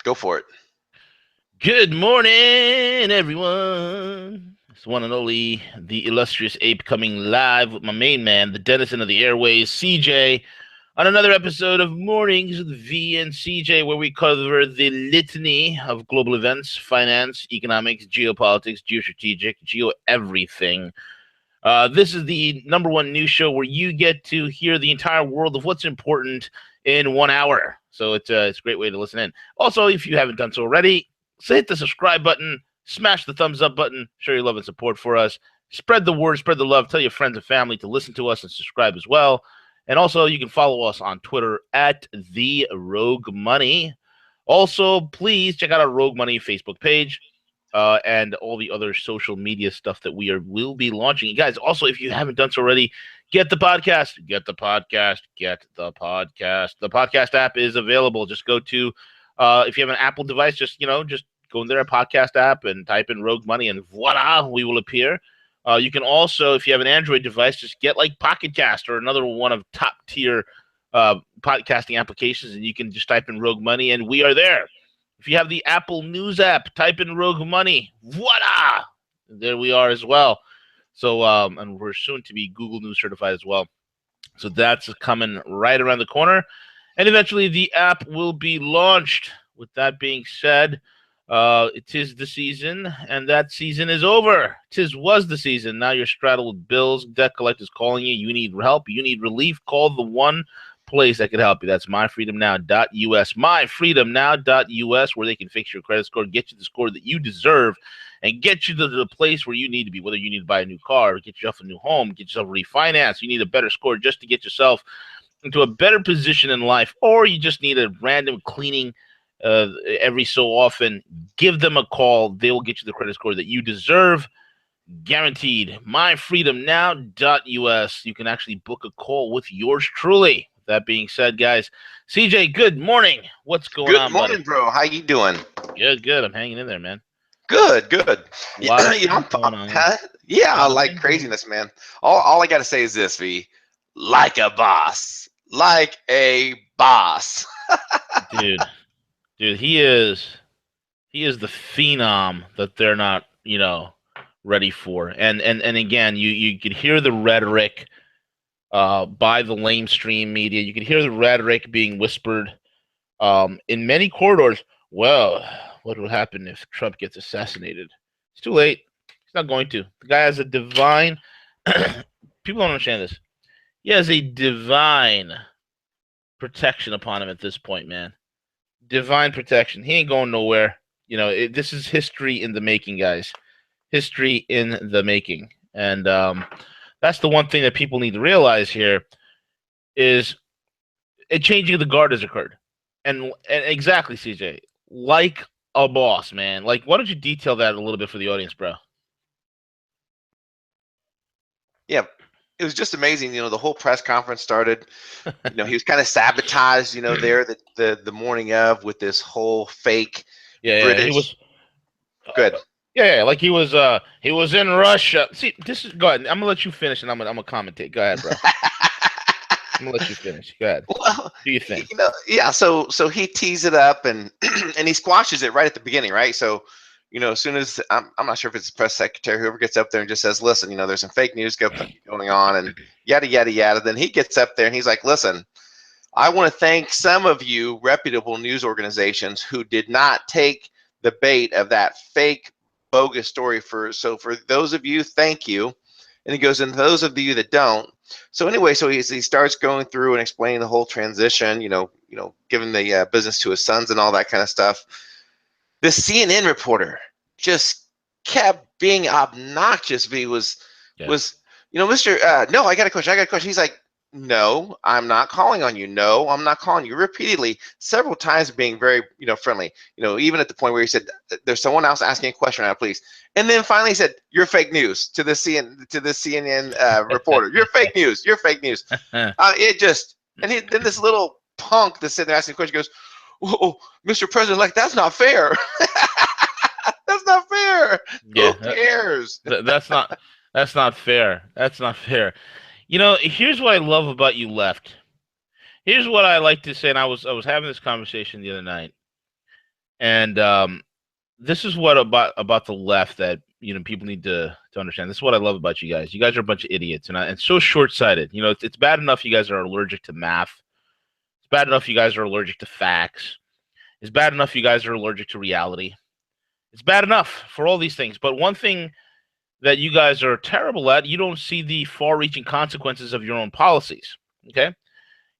Go for it. Good morning, everyone. It's one and only the illustrious ape coming live with my main man, the denizen of the airways, CJ, on another episode of Mornings with V and CJ, where we cover the litany of global events, finance, economics, geopolitics, geostrategic, geo-everything. This is the number one news show where you get to hear the entire world of what's important in 1 hour. So it's a great way to listen in. Also, if you haven't done so already, hit the subscribe button, smash the thumbs up button, show your love and support for us. Spread the word, spread the love, tell your friends and family to listen to us and subscribe as well. And also, you can follow us on Twitter at The Rogue Money. Also, please check out our Rogue Money Facebook page. And all the other social media stuff that will be launching. You guys, also, if you haven't done so already, get the podcast. Get the podcast. Get the podcast. The podcast app is available. Just go to, if you have an Apple device, just go in there, podcast app, and type in Rogue Money, and voila, we will appear. You can also, if you have an Android device, just get like Pocket Cast or another one of top tier podcasting applications, and you can just type in Rogue Money, and we are there. If you have the Apple News app, type in Rogue Money. Voila! There we are as well. So, and we're soon to be Google News certified as well. So that's coming right around the corner. And eventually the app will be launched. With that being said, it is the season, and that season is over. Was the season. Now you're straddled with bills. Debt collectors calling you. You need help. You need relief. Call the one place that could help you. That's myfreedomnow.us. Myfreedomnow.us, where they can fix your credit score, get you the score that you deserve, and get you to the place where you need to be, whether you need to buy a new car, get yourself a new home, get yourself refinance, you need a better score just to get yourself into a better position in life, or you just need a random cleaning every so often. Give them a call. They will get you the credit score that you deserve. Guaranteed. Myfreedomnow.us. You can actually book a call with yours truly. That being said, guys, CJ, good morning. What's going on, Good morning, buddy? bro. How you doing? Good. I'm hanging in there, man. Good. A lot of stuff going on. Yeah, A lot of like things craziness, man. All I got to say is this, V. Like a boss. Like a boss. dude, he is the phenom that they're not, ready for. And again, you could hear the rhetoric by the lamestream media. You could hear the rhetoric being whispered in many corridors. Well, what will happen if Trump gets assassinated? It's too late. He's not going to. The guy has a divine. People don't understand this. He has a divine protection upon him at this point, man. Divine protection. He ain't going nowhere. This is history in the making, guys. History in the making. And that's the one thing that people need to realize here is a changing of the guard has occurred. And exactly, CJ, like a boss, man. Like, why don't you detail that a little bit for the audience, bro? Yeah, it was just amazing. The whole press conference started. He was kind of sabotaged. There the morning of with this whole fake British. He was good. Like he was in Russia. See, go ahead. I'm gonna let you finish, and I'm gonna commentate. Go ahead, bro. I'm gonna let you finish. Go ahead. Well, do you think? Yeah. So he tees it up and and he squashes it right at the beginning, right? So, as soon as I'm not sure if it's the press secretary, whoever gets up there and just says, "Listen, there's some fake news going on," and yada yada yada. Then he gets up there and he's like, "Listen, I want to thank some of you reputable news organizations who did not take the bait of that fake bogus story. So for those of you, thank you." And he goes, "And those of you that don't." So anyway, so he starts going through and explaining the whole transition, giving the business to his sons and all that kind of stuff. The CNN reporter just kept being obnoxious. Mr. No, I got a question. He's like, "No, I'm not calling on you. No, I'm not calling you." Repeatedly, several times, being very, friendly. Even at the point where he said, "There's someone else asking a question now, please." And then finally he said, "You're fake news," to the CNN reporter. "You're fake news. You're fake news." Then this little punk that's sitting there asking a question goes, "Oh, Mr. President, that's not fair." That's not fair. Yeah, Who cares? That's not fair. That's not fair. Here's what I love about you left. Here's what I like to say, and I was having this conversation the other night. And this is what about the left that people need to understand. This is what I love about you guys. You guys are a bunch of idiots and so short-sighted. It's bad enough you guys are allergic to math. It's bad enough you guys are allergic to facts. It's bad enough you guys are allergic to reality. It's bad enough for all these things. But one thing that you guys are terrible at, you don't see the far-reaching consequences of your own policies. Okay?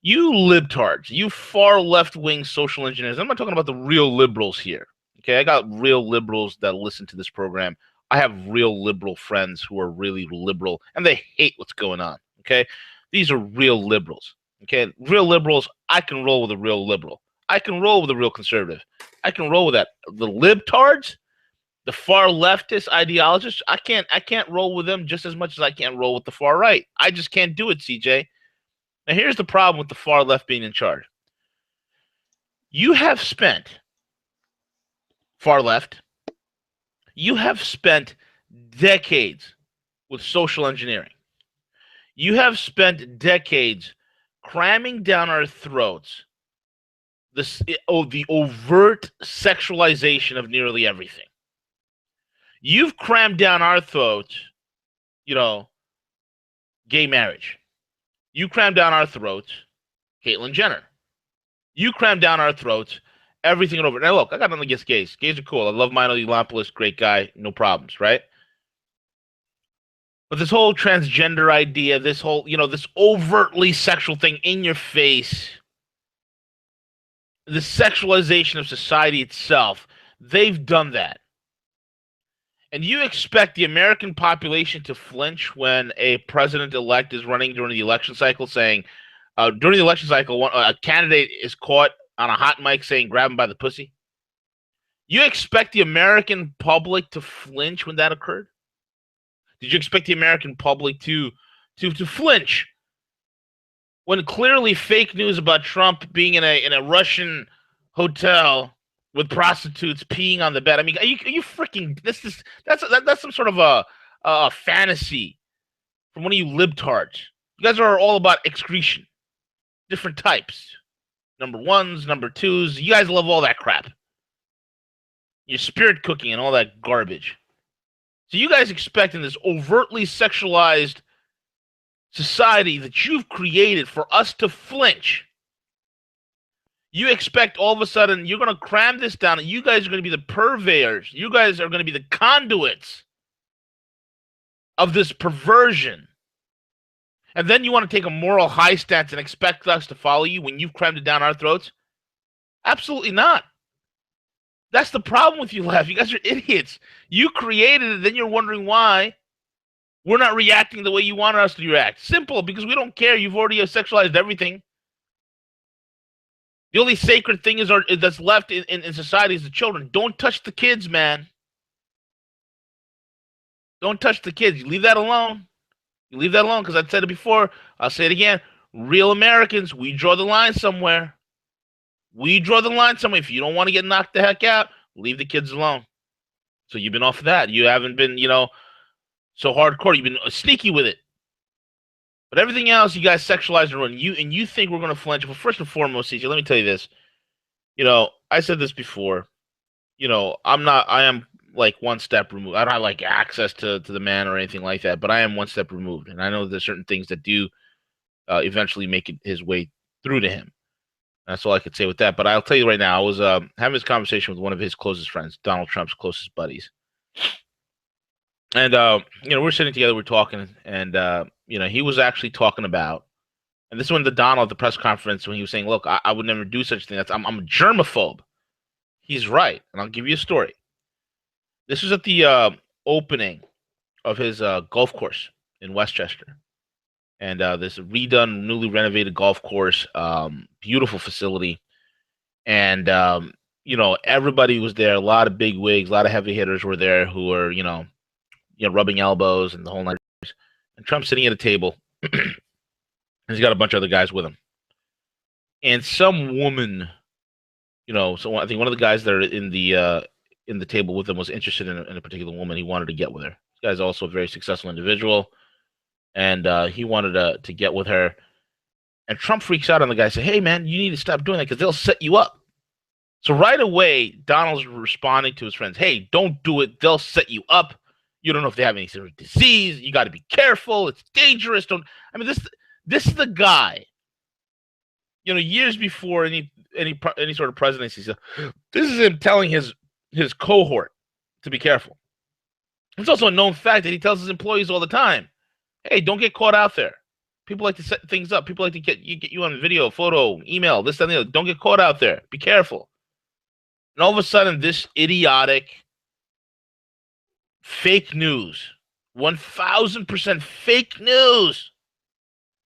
You libtards, you far left-wing social engineers. I'm not talking about the real liberals here. Okay, I got real liberals that listen to this program. I have real liberal friends who are really liberal, and they hate what's going on. Okay, these are real liberals. Okay, real liberals. I can roll with a real liberal. I can roll with a real conservative. I can roll with that. The libtards, the far leftist ideologists, I can't roll with them just as much as I can't roll with the far right. I just can't do it, CJ. Now here's the problem with the far left being in charge. You have spent far left, you have spent decades with social engineering. You have spent decades cramming down our throats the overt sexualization of nearly everything. You've crammed down our throats, gay marriage. You crammed down our throats, Caitlyn Jenner. You crammed down our throats everything and over. Now, look, I got nothing against gays. Gays are cool. I love Milo Yiannopoulos, great guy, no problems, right? But this whole transgender idea, this whole, this overtly sexual thing in your face, the sexualization of society itself, they've done that. And you expect the American population to flinch when a president-elect is running during the election cycle saying, during the election cycle, a candidate is caught on a hot mic saying, grab him by the pussy? You expect the American public to flinch when that occurred? Did you expect the American public to flinch when clearly fake news about Trump being in a Russian hotel with prostitutes peeing on the bed? I mean, are you freaking? That's some sort of a fantasy from one of you libtards. You guys are all about excretion, different types, number ones, number twos. You guys love all that crap. Your spirit cooking and all that garbage. So you guys expect in this overtly sexualized society that you've created for us to flinch, you expect all of a sudden you're going to cram this down and you guys are going to be the purveyors. You guys are going to be the conduits of this perversion. And then you want to take a moral high stance and expect us to follow you when you've crammed it down our throats? Absolutely not. That's the problem with you, left. You guys are idiots. You created it, then you're wondering why we're not reacting the way you wanted us to react. Simple, because we don't care. You've already sexualized everything. The only sacred thing that's left in society is the children. Don't touch the kids, man. Don't touch the kids. You leave that alone. You leave that alone, because I've said it before. I'll say it again. Real Americans, we draw the line somewhere. We draw the line somewhere. If you don't want to get knocked the heck out, leave the kids alone. So you've been off of that. You haven't been, so hardcore. You've been sneaky with it. But everything else, you guys sexualize and run. You think we're going to flinch. Well, first and foremost, CJ, let me tell you this. I said this before. I am like one step removed. I don't have like access to the man or anything like that, but I am one step removed. And I know there's certain things that do eventually make it his way through to him. That's all I could say with that. But I'll tell you right now, I was having this conversation with one of his closest friends, Donald Trump's closest buddies. And, we're sitting together, we're talking, and, he was actually talking about, and this is when Donald at the press conference, when he was saying, look, I would never do such a thing. I'm a germaphobe. He's right. And I'll give you a story. This was at the opening of his golf course in Westchester. And this redone, newly renovated golf course, beautiful facility. And, everybody was there. A lot of big wigs, a lot of heavy hitters were there who were, rubbing elbows and the whole night. And Trump's sitting at a table. And he's got a bunch of other guys with him. And some woman, so I think one of the guys that are in the table with him was interested in a particular woman. He wanted to get with her. This guy's also a very successful individual. And he wanted to get with her. And Trump freaks out on the guy and says, hey, man, you need to stop doing that because they'll set you up. So right away, Donald's responding to his friends, hey, don't do it. They'll set you up. You don't know if they have any sort of disease. You got to be careful. It's dangerous. This is the guy, years before any sort of presidency. So this is him telling his cohort to be careful. It's also a known fact that he tells his employees all the time, hey, don't get caught out there. People like to set things up. People like to get you on video, photo, email, this, that, and the other. Don't get caught out there. Be careful. And all of a sudden, this idiotic fake news, 1,000% fake news,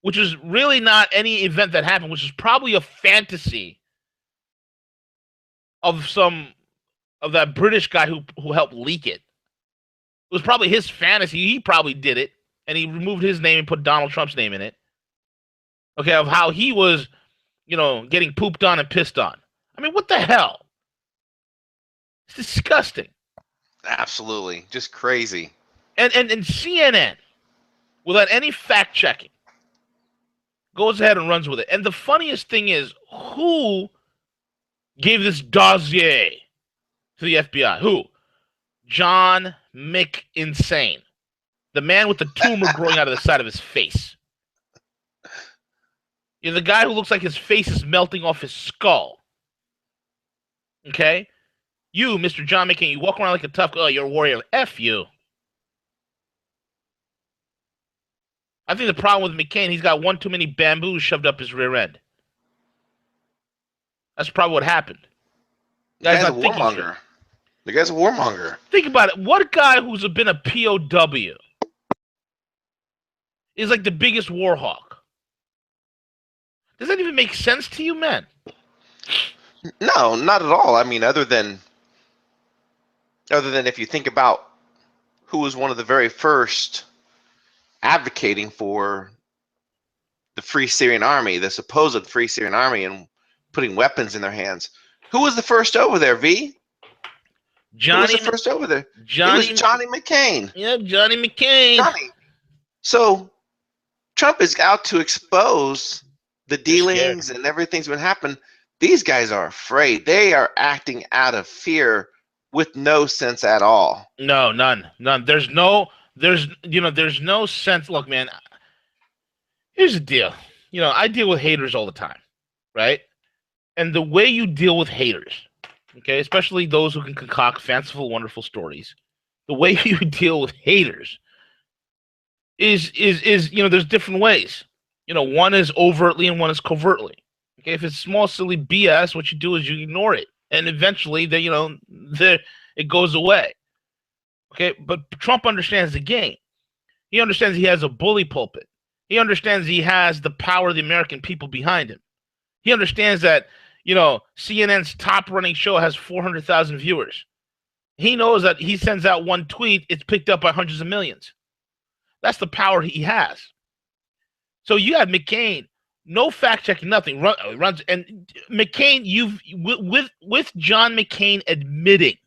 which is really not any event that happened, which is probably a fantasy of that British guy who helped leak it. It was probably his fantasy. He probably did it, and he removed his name and put Donald Trump's name in it. Okay, of how he was, getting pooped on and pissed on. I mean, what the hell? It's disgusting. Absolutely. Just crazy. And CNN, without any fact checking, goes ahead and runs with it. And the funniest thing is, who gave this dossier to the FBI? Who? John McInsane, the man with the tumor growing out of the side of his face. You're the guy who looks like his face is melting off his skull. Okay? You, Mr. John McCain, you walk around like a tough guy. Oh, you're a warrior. F you. I think the problem with McCain, he's got one too many bamboos shoved up his rear end. That's probably what happened. The guy's a warmonger. The guy's a warmonger. Think about it. What guy who's been a POW is like the biggest war hawk? Does that even make sense to you, man? No, not at all. I mean, other than if you think about who was one of the very first advocating for the Free Syrian Army, the supposed Free Syrian Army, and putting weapons in their hands. Who was the first over there, V? Who was the first over there? It was Johnny McCain. Yep, Johnny McCain. Johnny. So Trump is out to expose the dealings and everything's been happening. These guys are afraid. They are acting out of fear with no sense at all. No, none. There's no sense. Look, man, here's the deal. I deal with haters all the time, right? And the way you deal with haters, okay, especially those who can concoct fanciful, wonderful stories, the way you deal with haters is there's different ways. One is overtly and one is covertly. Okay, if it's small, silly BS, what you do is you ignore it, and eventually, it goes away. Okay, but Trump understands the game. He understands he has a bully pulpit. He understands he has the power of the American people behind him. He understands that, CNN's top-running show has 400,000 viewers. He knows that he sends out one tweet, it's picked up by hundreds of millions. That's the power he has. So you have McCain, no fact-checking, nothing. Runs and McCain, with John McCain admitting,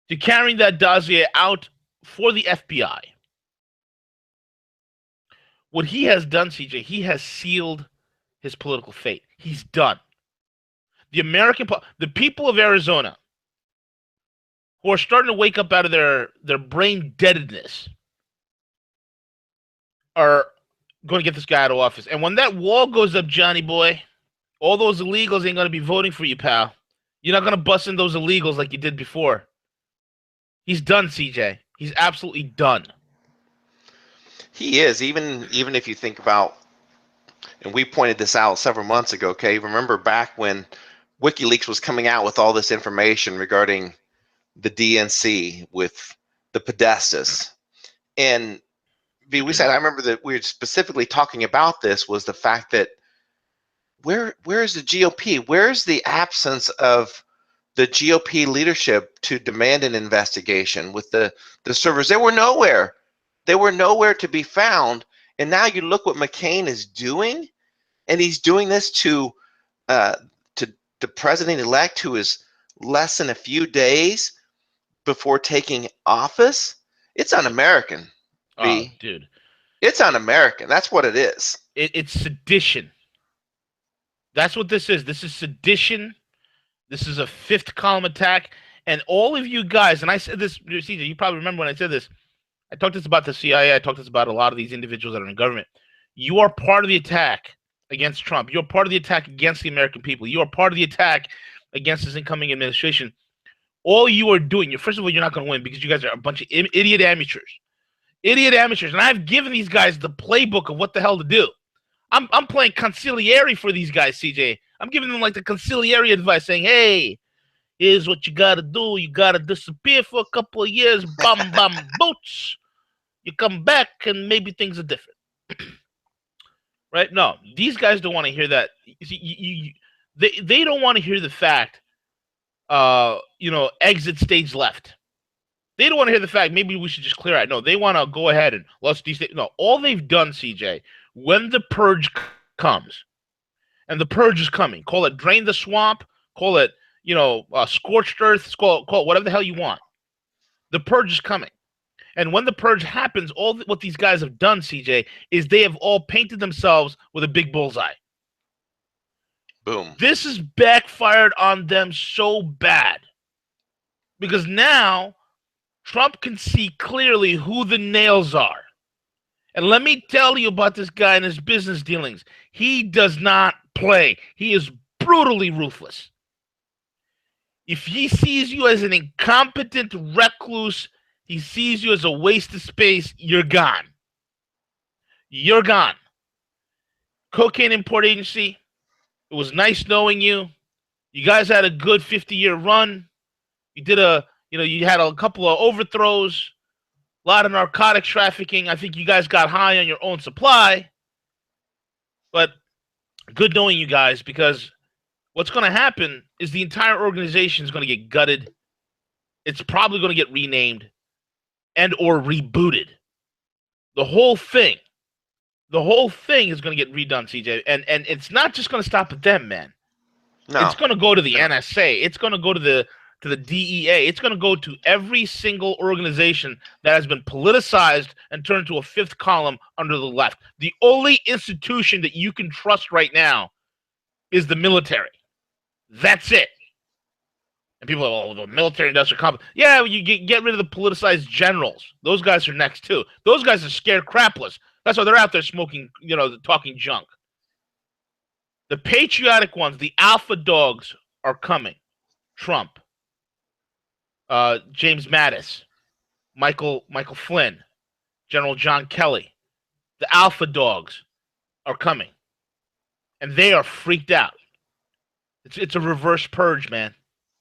to carrying that dossier out for the FBI, what he has done, CJ, he has sealed his political fate. He's done. The people of Arizona, who are starting to wake up out of their brain deadness, are going to get this guy out of office. And when that wall goes up, Johnny boy, all those illegals ain't going to be voting for you, pal. You're not going to bust in those illegals like you did before. He's done, CJ. He's absolutely done. He is. Even if you think about, and we pointed this out several months ago, okay? Remember back when WikiLeaks was coming out with all this information regarding the DNC with the Podestas. And we said, I remember that we were specifically talking about this, was the fact that where is the GOP? Where's the absence of the GOP leadership to demand an investigation with the servers? They were nowhere. They were nowhere to be found. And now you look what McCain is doing, and he's doing this to the president-elect, who is less than a few days before taking office. It's un-American. Oh, dude. It's un-American. That's what it is. It's sedition. That's what this is. This is sedition. This is a fifth column attack. And all of you guys, and I said this, CJ, you probably remember when I said this. I talked this about the CIA. I talked this about a lot of these individuals that are in government. You are part of the attack against Trump. You're part of the attack against the American people. You are part of the attack against this incoming administration. All you are doing, first of all, you're not going to win because you guys are a bunch of idiot amateurs. Idiot amateurs. And I've given these guys the playbook of what the hell to do. I'm playing conciliary for these guys, CJ. I'm giving them like the conciliary advice saying, hey, here's what you got to do. You got to disappear for a couple of years. Bum, bum, boots. You come back and maybe things are different. Right? No, these guys don't want to hear that. You see, they don't want to hear the fact, exit stage left. They don't want to hear the fact maybe we should just clear out. No, they want to go ahead and let's destate. No, all they've done, CJ, when the purge comes, and the purge is coming, call it drain the swamp, call it, scorched earth, call it whatever the hell you want. The purge is coming. And when the purge happens, what these guys have done, CJ, is they have all painted themselves with a big bullseye. Boom. This has backfired on them so bad. Because now Trump can see clearly who the nails are. And let me tell you about this guy and his business dealings. He does not play. He is brutally ruthless. If he sees you as an incompetent recluse, he sees you as a waste of space, you're gone. You're gone. Cocaine Import Agency, it was nice knowing you. You guys had a good 50-year run. You did you had a couple of overthrows, a lot of narcotics trafficking. I think you guys got high on your own supply. But good knowing you guys, because what's going to happen is the entire organization is going to get gutted. It's probably going to get renamed and or rebooted. The whole thing is going to get redone, CJ. And it's not just going to stop at them, man. No. It's going to go to the NSA. It's going to go to the DEA. It's going to go to every single organization that has been politicized and turned to a fifth column under the left. The only institution that you can trust right now is the military. That's it. And people are, the military industrial complex. Yeah, you get rid of the politicized generals. Those guys are next too. Those guys are scared crapless. That's why they're out there smoking, talking junk. The patriotic ones, the alpha dogs, are coming. Trump, James Mattis, Michael Flynn, General John Kelly. The alpha dogs are coming, and they are freaked out. It's a reverse purge, man.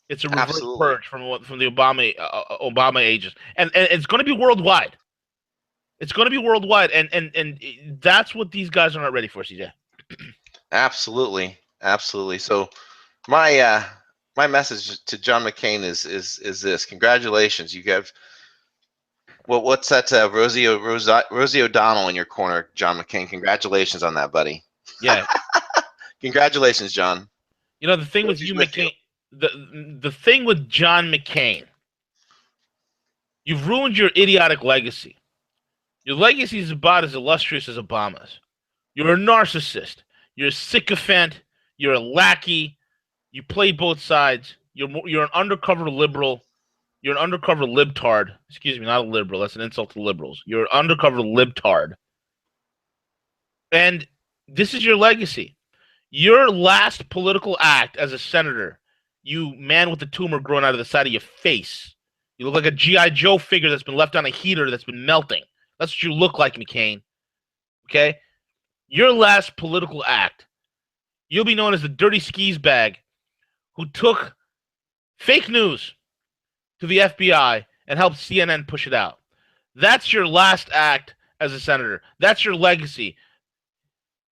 It's a reverse purge from the Obama ages, and it's going to be worldwide. It's going to be worldwide, and that's what these guys are not ready for, CJ. Absolutely. So, my message to John McCain is this: congratulations, you have. Well, what's that? Rosie O'Donnell in your corner, John McCain. Congratulations on that, buddy. Yeah. Congratulations, John. The thing with you, McCain. The thing with John McCain, you've ruined your idiotic legacy. Your legacy is about as illustrious as Obama's. You're a narcissist. You're a sycophant. You're a lackey. You play both sides. You're an undercover liberal. You're an undercover libtard. Excuse me, not a liberal. That's an insult to liberals. You're an undercover libtard. And this is your legacy. Your last political act as a senator, you man with a tumor growing out of the side of your face. You look like a G.I. Joe figure that's been left on a heater that's been melting. That's what you look like, McCain. Okay? Your last political act, you'll be known as the dirty skis bag who took fake news to the FBI and helped CNN push it out. That's your last act as a senator. That's your legacy.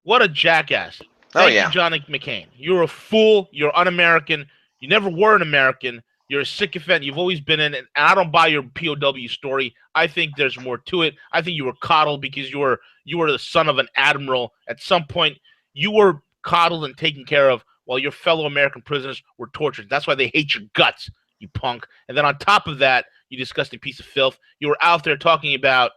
What a jackass. Thank you, John McCain. You're a fool. You're un-American. You never were an American. You're a sycophant. You've always been in it. And I don't buy your POW story. I think there's more to it. I think you were coddled because you were the son of an admiral. At some point, you were coddled and taken care of while your fellow American prisoners were tortured. That's why they hate your guts, you punk. And then on top of that, you disgusting piece of filth, you were out there talking about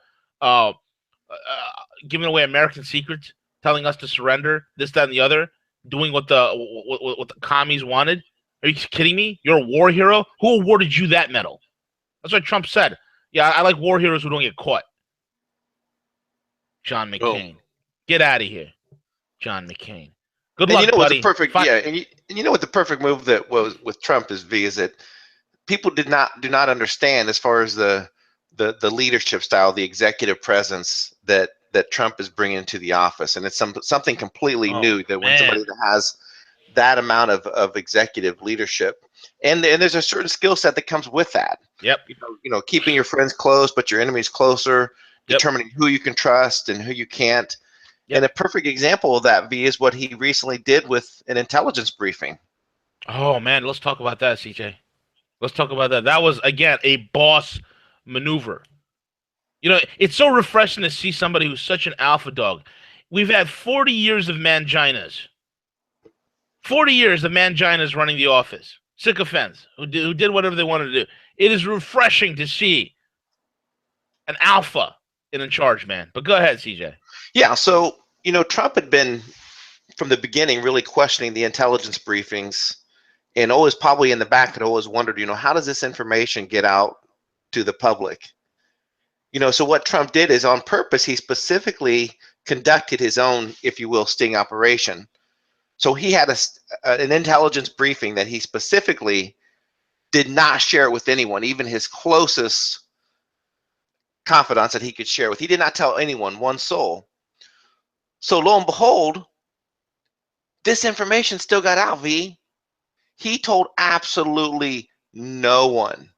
giving away American secrets, telling us to surrender, this, that, and the other, doing what the commies wanted. Are you kidding me? You're a war hero? Who awarded you that medal? That's what Trump said. Yeah, I like war heroes who don't get caught. John McCain. Get out of here, John McCain. Good luck, what's buddy. a perfect and you know what the perfect move that was with Trump is that people do not understand as far as the leadership style, the executive presence that Trump is bringing to the office, and it's something completely new. That when somebody that has that amount of executive leadership, and there's a certain skill set that comes with that. Yep. Keeping your friends close but your enemies closer, determining who you can trust and who you can't. Yep. And a perfect example of that, V, is what he recently did with an intelligence briefing. Oh man, let's talk about that, CJ. Let's talk about that. That was, again, a boss maneuver. It's so refreshing to see somebody who's such an alpha dog. We've had 40 years of manginas. 40 years of manginas running the office. Sycophants who did whatever they wanted to do. It is refreshing to see an alpha in charge, man. But go ahead, CJ. Yeah, so, Trump had been, from the beginning, really questioning the intelligence briefings, and always probably in the back had always wondered, how does this information get out to the public? So what Trump did is, on purpose, he specifically conducted his own, if you will, sting operation. So he had an intelligence briefing that he specifically did not share with anyone, even his closest confidants that he could share with. He did not tell anyone, one soul. So lo and behold, this information still got out, V. He told absolutely no one.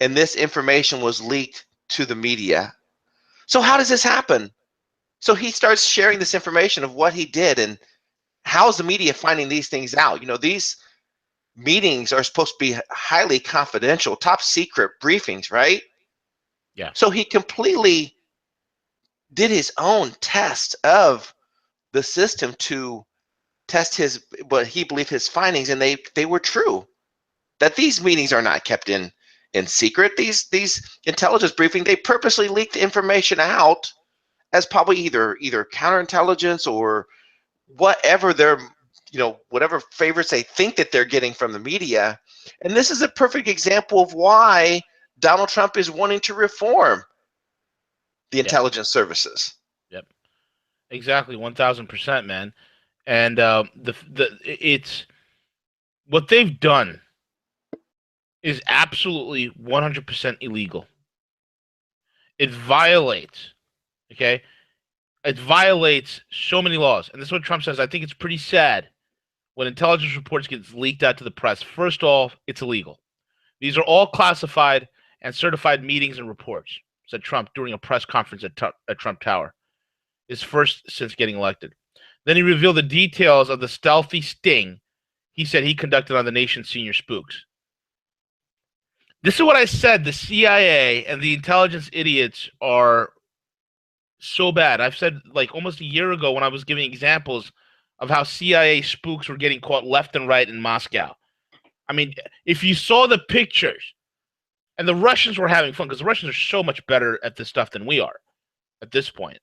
And this information was leaked to the media. So how does this happen? So he starts sharing this information of what he did, and how is the media finding these things out? These meetings are supposed to be highly confidential, top secret briefings, right? Yeah. So he completely did his own test of the system to test what he believed his findings, and they were true. That these meetings are not kept in secret. These intelligence briefings, they purposely leaked information out as probably either counterintelligence or whatever whatever favors they think that they're getting from the media. And this is a perfect example of why Donald Trump is wanting to reform the intelligence services. Yep. Exactly, 1000%, man. And it's what they've done is absolutely 100% illegal. It violates, okay? It violates so many laws. And this is what Trump says. I think it's pretty sad when intelligence reports get leaked out to the press. First off, it's illegal. These are all classified and certified meetings and reports, said Trump during a press conference at Trump Tower, his first since getting elected. Then he revealed the details of the stealthy sting he said he conducted on the nation's senior spooks. This is what I said. The CIA and the intelligence idiots are so bad. I've said like almost a year ago when I was giving examples of how CIA spooks were getting caught left and right in Moscow. I mean, if you saw the pictures, and the Russians were having fun because the Russians are so much better at this stuff than we are at this point.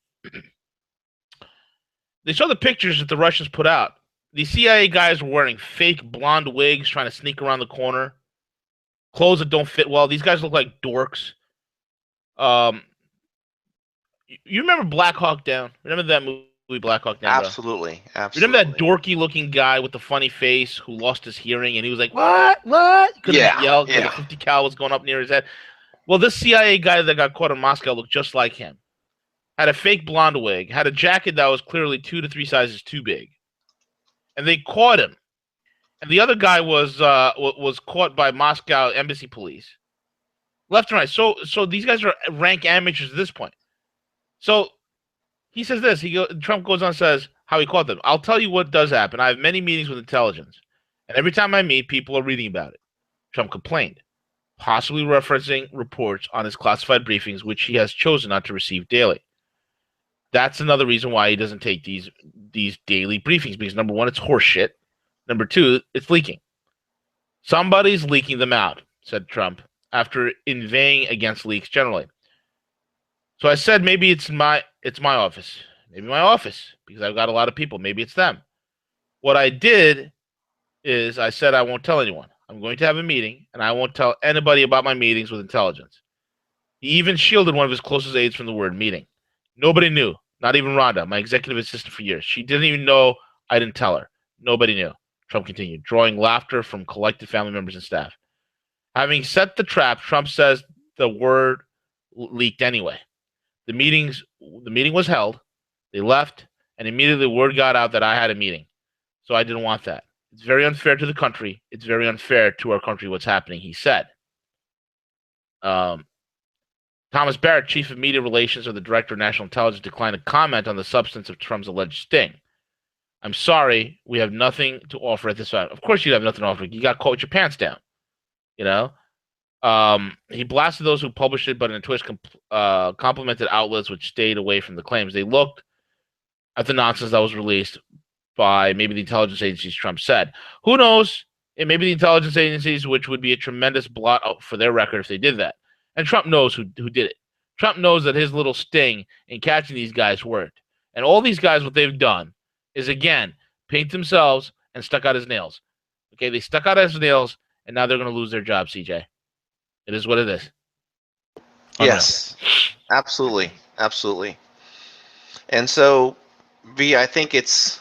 They saw the pictures that the Russians put out. The CIA guys were wearing fake blonde wigs, trying to sneak around the corner. Clothes that don't fit well. These guys look like dorks. You remember Black Hawk Down? Remember that movie, Black Hawk Down? Absolutely, bro? absolutely. Remember that dorky-looking guy with the funny face who lost his hearing, and he was like, "What?" Couldn't yell because a 50 cal was going up near his head. Well, this CIA guy that got caught in Moscow looked just like him. Had a fake blonde wig, had a jacket that was clearly 2 to 3 sizes too big, and they caught him. And the other guy was caught by Moscow embassy police, left and right. So these guys are rank amateurs at this point. So he says this. Trump goes on and says how he caught them. I'll tell you what does happen. I have many meetings with intelligence, and every time I meet, people are reading about it. Trump complained, possibly referencing reports on his classified briefings, which he has chosen not to receive daily. That's another reason why he doesn't take these daily briefings, because number one, it's horseshit. Number two, it's leaking. Somebody's leaking them out, said Trump, after inveighing against leaks generally. So I said maybe it's my it's my office. Maybe my office, because I've got a lot of people. Maybe it's them. What I did is I said I won't tell anyone. I'm going to have a meeting, and I won't tell anybody about my meetings with intelligence. He even shielded one of his closest aides from the word meeting. Nobody knew, not even Rhonda, my executive assistant for years. She didn't even know I didn't tell her. Nobody knew. Trump continued, drawing laughter from collected family members and staff. Having set the trap, Trump says the word leaked anyway. The meeting was held. They left, and immediately word got out that I had a meeting. So I didn't want that. It's very unfair to the country. It's very unfair to our country what's happening, he said. Thomas Barrett, chief of media relations of the director of national intelligence, declined to comment on the substance of Trump's alleged sting. I'm sorry, we have nothing to offer at this time. Of course you have nothing to offer. You got caught with your pants down. You know? He blasted those who published it, but in a twist complimented outlets which stayed away from the claims. They looked at the nonsense that was released by maybe the intelligence agencies, Trump said. Who knows? It may be the intelligence agencies, which would be a tremendous blot out for their record if they did that. And Trump knows who did it. Trump knows that his little sting in catching these guys worked. And all these guys, what they've done is, again, paint themselves and stuck out his nails. Okay, they stuck out his nails, and now they're going to lose their job, CJ. It is what it is. Yes, absolutely, absolutely. And so, V, I think it's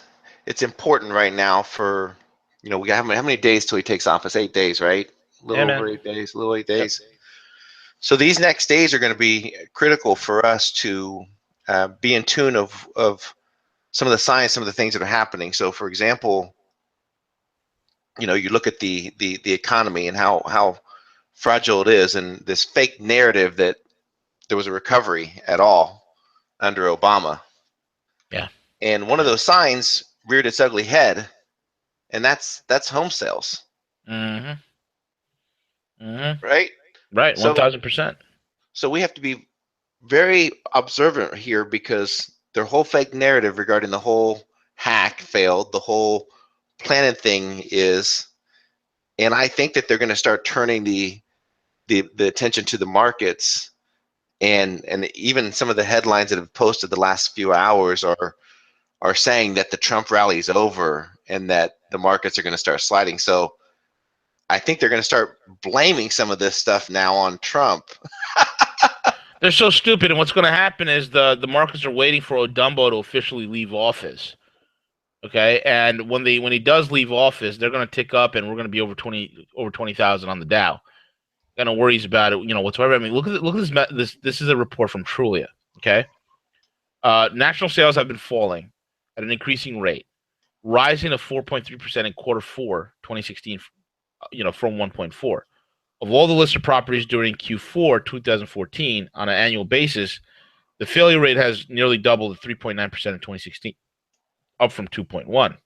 important right now for, we got how many days till he takes office? 8 days, right? A little over 8 days, a little 8 days. Yep. So these next days are going to be critical for us to be in tune of some of the science, some of the things that are happening. So, for example, you look at the economy and how fragile it is, and this fake narrative that there was a recovery at all under Obama. Yeah. And one of those signs reared its ugly head, and that's home sales. Mm-hmm. Mm-hmm. Right? Right, 1,000%. So we have to be very observant here, because their whole fake narrative regarding the whole hack failed, the whole planet thing is, and I think that they're going to start turning the attention to the markets, and even some of the headlines that have posted the last few hours are saying that the Trump rally is over and that the markets are going to start sliding. So I think they're going to start blaming some of this stuff now on Trump. They're so stupid, and what's going to happen is the markets are waiting for Odumbo to officially leave office. Okay, and when he does leave office, they're going to tick up, and we're going to be over 20,000 on the Dow. Got no worries about it, whatsoever. I mean, look at this. This is a report from Trulia. Okay, national sales have been falling at an increasing rate, rising to 4.3% in quarter 4, 2016. From 1.4. Of all the listed properties during Q4 2014 on an annual basis, the failure rate has nearly doubled to 3.9% in 2016, up from 2.1.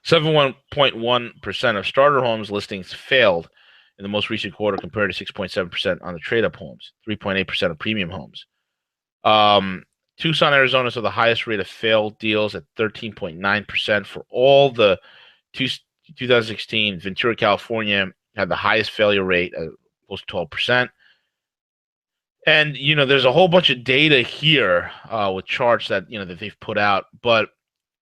7.1% of starter homes listings failed in the most recent quarter, compared to 6.7% on the trade-up homes, 3.8% of premium homes. Tucson, Arizona saw the highest rate of failed deals at 13.9% for all the 2016. Ventura, California had the highest failure rate, close to 12%. And, there's a whole bunch of data here with charts that, that they've put out. But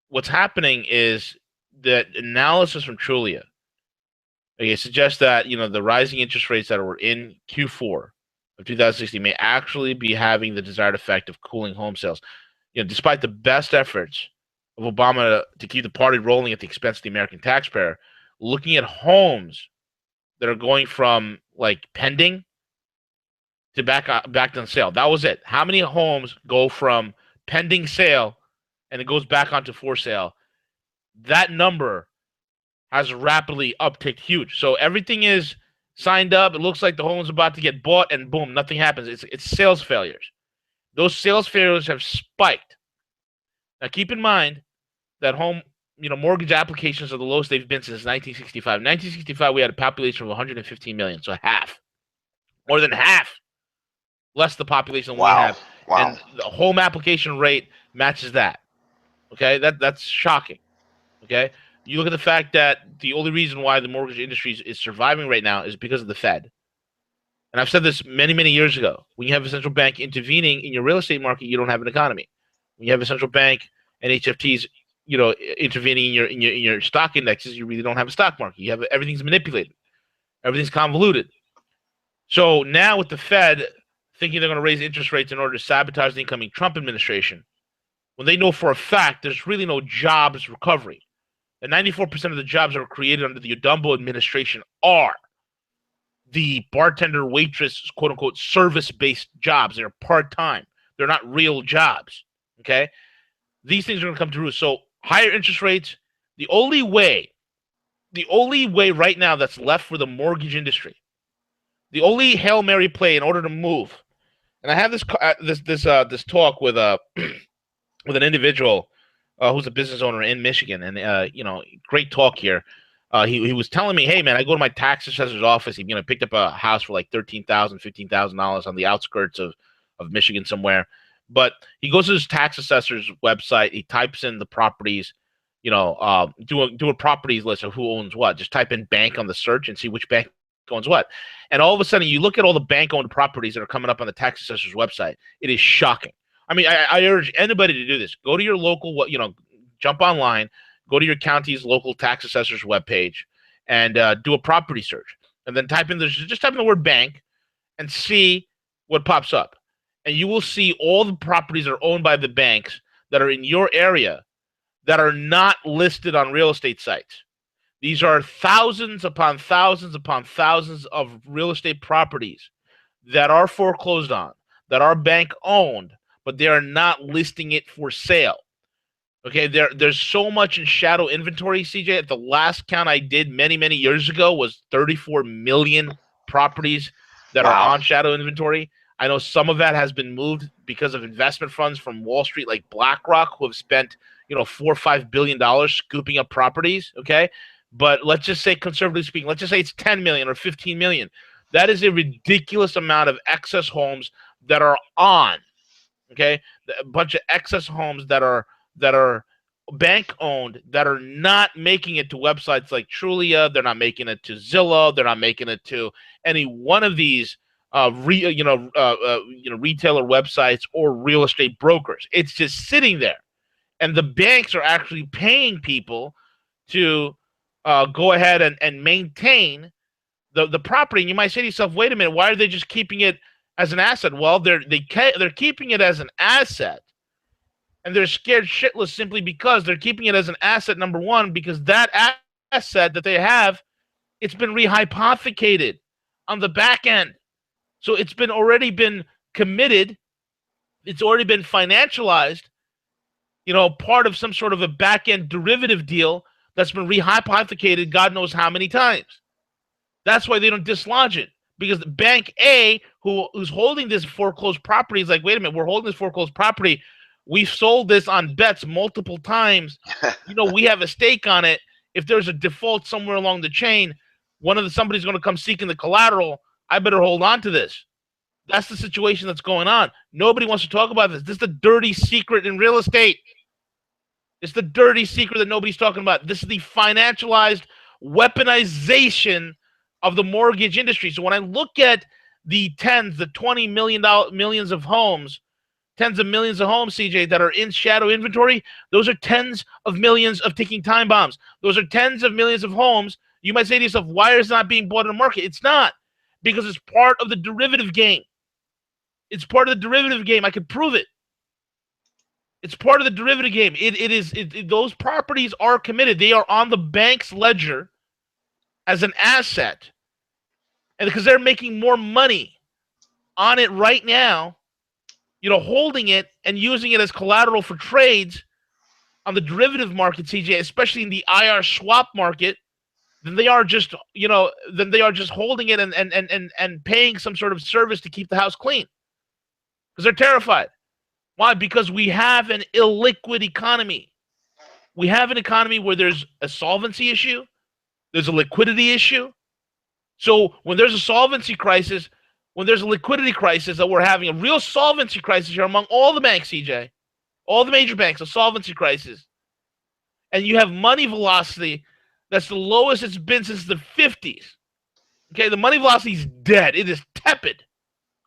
what's happening is that analysis from Trulia suggests that, the rising interest rates that were in Q4 of 2016 may actually be having the desired effect of cooling home sales. Despite the best efforts of Obama to keep the party rolling at the expense of the American taxpayer, looking at homes that are going from pending to back on sale. That was it. How many homes go from pending sale and it goes back onto for sale? That number has rapidly upticked huge. So everything is signed up. It looks like the home's about to get bought, and boom, nothing happens. It's sales failures. Those sales failures have spiked. Now keep in mind that mortgage applications are the lowest they've been since 1965. 1965, we had a population of 115 million, so half, more than half, less the population we have. Wow. And the home application rate matches that. Okay, that's shocking. Okay, you look at the fact that the only reason why the mortgage industry is surviving right now is because of the Fed. And I've said this many, many years ago. When you have a central bank intervening in your real estate market, you don't have an economy. When you have a central bank and HFTs, intervening in your stock indexes, you really don't have a stock market. You have everything's manipulated, everything's convoluted. So now with the Fed thinking they're going to raise interest rates in order to sabotage the incoming Trump administration, when they know for a fact there's really no jobs recovery, and 94% of the jobs that were created under the Udumbo administration are the bartender, waitress, quote unquote, service-based jobs. They're part-time. They're not real jobs. Okay? These things are going to come to roost. So higher interest rates, the only way right now that's left for the mortgage industry, the only Hail Mary play in order to move. And I have this talk with with an individual who's a business owner in Michigan, and great talk here. He was telling me, hey man, I go to my tax assessor's office. He picked up a house for like $13,000, $15,000 on the outskirts of Michigan somewhere. But he goes to his tax assessor's website. He types in the properties, do a properties list of who owns what. Just type in bank on the search and see which bank owns what. And all of a sudden, you look at all the bank-owned properties that are coming up on the tax assessor's website. It is shocking. I mean, I urge anybody to do this. Go to your local, jump online. Go to your county's local tax assessor's webpage and do a property search. And then type in the word bank and see what pops up. And you will see all the properties that are owned by the banks that are in your area that are not listed on real estate sites. These are thousands upon thousands upon thousands of real estate properties that are foreclosed on, that are bank owned, but they are not listing it for sale. Okay, there's so much in shadow inventory, CJ. At the last count I did many, many years ago was 34 million properties that are on shadow inventory. I know some of that has been moved because of investment funds from Wall Street like BlackRock, who have spent, $4 or $5 billion scooping up properties. Okay, but let's just say, conservatively speaking, let's just say it's 10 million or 15 million. That is a ridiculous amount of excess homes that are on. Okay, a bunch of excess homes that are bank owned that are not making it to websites like Trulia. They're not making it to Zillow. They're not making it to any one of these retailer websites or real estate brokers. It's just sitting there, and the banks are actually paying people to go ahead and maintain the property. And you might say to yourself, wait a minute, why are they just keeping it as an asset? Well, they're keeping it as an asset, and they're scared shitless simply because they're keeping it as an asset, number one, because that asset that they have, it's been rehypothecated on the back end. So it's already been committed. It's already been financialized, part of some sort of a back end derivative deal that's been rehypothecated God knows how many times. That's why they don't dislodge it. Because Bank A, who's holding this foreclosed property, is like, wait a minute, we're holding this foreclosed property. We've sold this on bets multiple times. We have a stake on it. If there's a default somewhere along the chain, somebody's going to come seeking the collateral. I better hold on to this. That's the situation that's going on. Nobody wants to talk about this. This is the dirty secret in real estate. It's the dirty secret that nobody's talking about. This is the financialized weaponization of the mortgage industry. So when I look at the 20 millions of homes, tens of millions of homes, CJ, that are in shadow inventory, those are tens of millions of ticking time bombs. Those are tens of millions of homes. You might say to yourself, why is it not being bought in the market? It's not, because it's part of the derivative game. It's part of the derivative game. I could prove it. It's part of the derivative game. Those properties are committed. They are on the bank's ledger as an asset. And because they're making more money on it right now, holding it and using it as collateral for trades on the derivative market, CJ, especially in the IR swap market, than they are just holding it and paying some sort of service to keep the house clean. Because they're terrified. Why? Because we have an illiquid economy. We have an economy where there's a solvency issue, there's a liquidity issue. So when there's a solvency crisis, when there's a liquidity crisis, that we're having a real solvency crisis here among all the banks, CJ, all the major banks, a solvency crisis, and you have money velocity that's the lowest it's been since the 50s. Okay, the money velocity is dead. It is tepid.